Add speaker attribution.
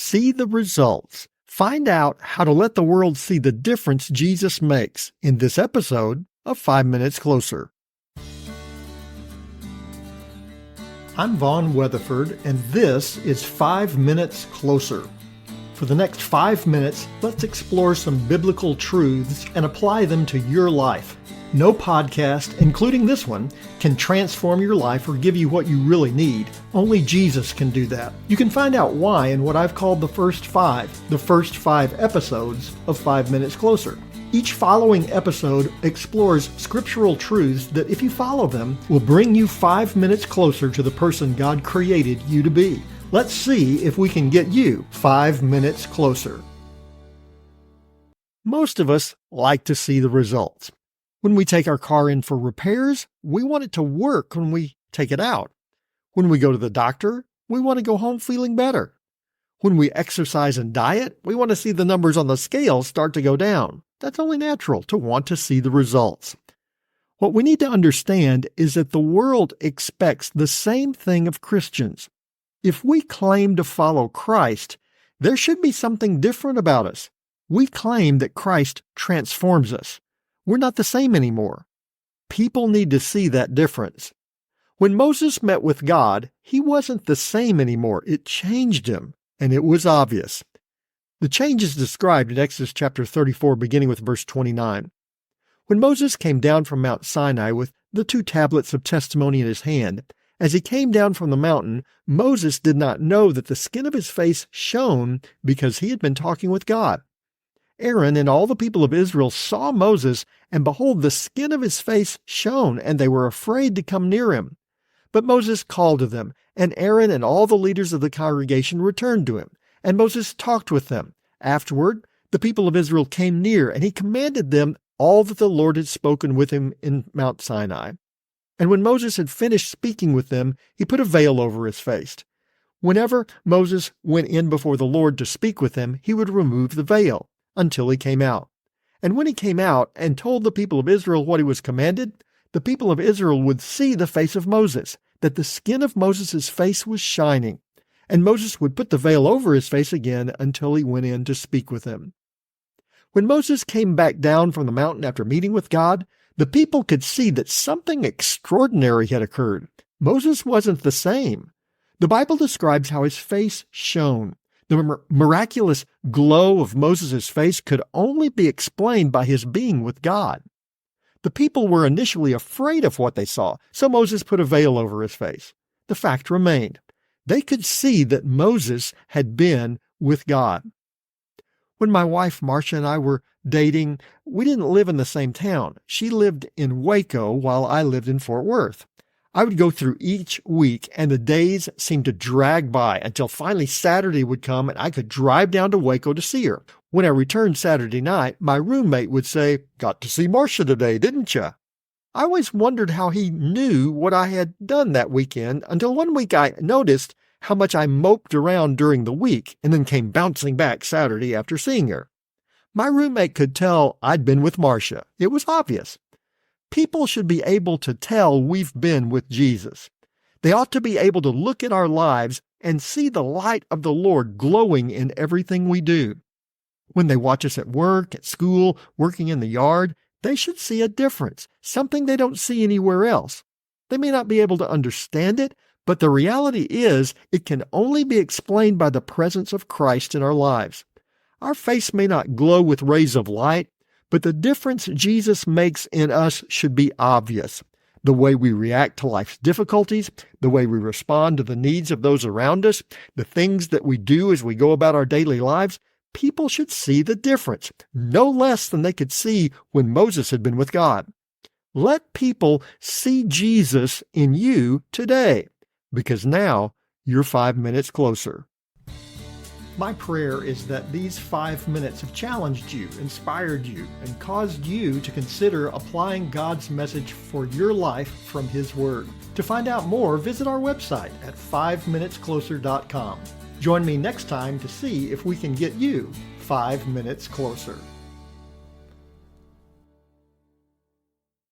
Speaker 1: See the results. Find out how to let the world see the difference Jesus makes in this episode of 5 Minutes Closer. I'm Vaughn Weatherford, and this is 5 Minutes Closer. For the next 5 minutes, let's explore some biblical truths and apply them to your life. No podcast, including this one, can transform your life or give you what you really need. Only Jesus can do that. You can find out why in what I've called the first five episodes of 5 Minutes Closer. Each following episode explores scriptural truths that, if you follow them, will bring you 5 minutes closer to the person God created you to be. Let's see if we can get you 5 minutes closer. Most of us like to see the results. When we take our car in for repairs, we want it to work when we take it out. When we go to the doctor, we want to go home feeling better. When we exercise and diet, we want to see the numbers on the scale start to go down. That's only natural to want to see the results. What we need to understand is that the world expects the same thing of Christians. If we claim to follow Christ, there should be something different about us. We claim that Christ transforms us. We're not the same anymore. People need to see that difference. When Moses met with God, he wasn't the same anymore. It changed him, and it was obvious. The change is described in Exodus chapter 34, beginning with verse 29. When Moses came down from Mount Sinai with the 2 tablets of testimony in his hand, as he came down from the mountain, Moses did not know that the skin of his face shone because he had been talking with God. Aaron and all the people of Israel saw Moses, and behold, the skin of his face shone, and they were afraid to come near him. But Moses called to them, and Aaron and all the leaders of the congregation returned to him, and Moses talked with them. Afterward, the people of Israel came near, and he commanded them all that the Lord had spoken with him in Mount Sinai. And when Moses had finished speaking with them, he put a veil over his face. Whenever Moses went in before the Lord to speak with him, he would remove the veil until he came out. And when he came out and told the people of Israel what he was commanded, the people of Israel would see the face of Moses, that the skin of Moses' face was shining. And Moses would put the veil over his face again until he went in to speak with him. When Moses came back down from the mountain after meeting with God, the people could see that something extraordinary had occurred. Moses wasn't the same. The Bible describes how his face shone. The miraculous glow of Moses' face could only be explained by his being with God. The people were initially afraid of what they saw, so Moses put a veil over his face. The fact remained. They could see that Moses had been with God. When my wife Marcia and I were dating, we didn't live in the same town. She lived in Waco while I lived in Fort Worth. I would go through each week, and the days seemed to drag by until finally Saturday would come and I could drive down to Waco to see her. When I returned Saturday night, my roommate would say, "Got to see Marcia today, didn't you?" I always wondered how he knew what I had done that weekend until one week I noticed how much I moped around during the week and then came bouncing back Saturday after seeing her. My roommate could tell I'd been with Marcia. It was obvious. People should be able to tell we've been with Jesus. They ought to be able to look at our lives and see the light of the Lord glowing in everything we do. When they watch us at work, at school, working in the yard, they should see a difference, something they don't see anywhere else. They may not be able to understand it, but the reality is it can only be explained by the presence of Christ in our lives. Our face may not glow with rays of light, but the difference Jesus makes in us should be obvious. The way we react to life's difficulties, the way we respond to the needs of those around us, the things that we do as we go about our daily lives, people should see the difference, no less than they could see when Moses had been with God. Let people see Jesus in you today, because now you're 5 minutes closer. My prayer is that these 5 minutes have challenged you, inspired you, and caused you to consider applying God's message for your life from His Word. To find out more, visit our website at 5minutescloser.com. Join me next time to see if we can get you 5 minutes closer.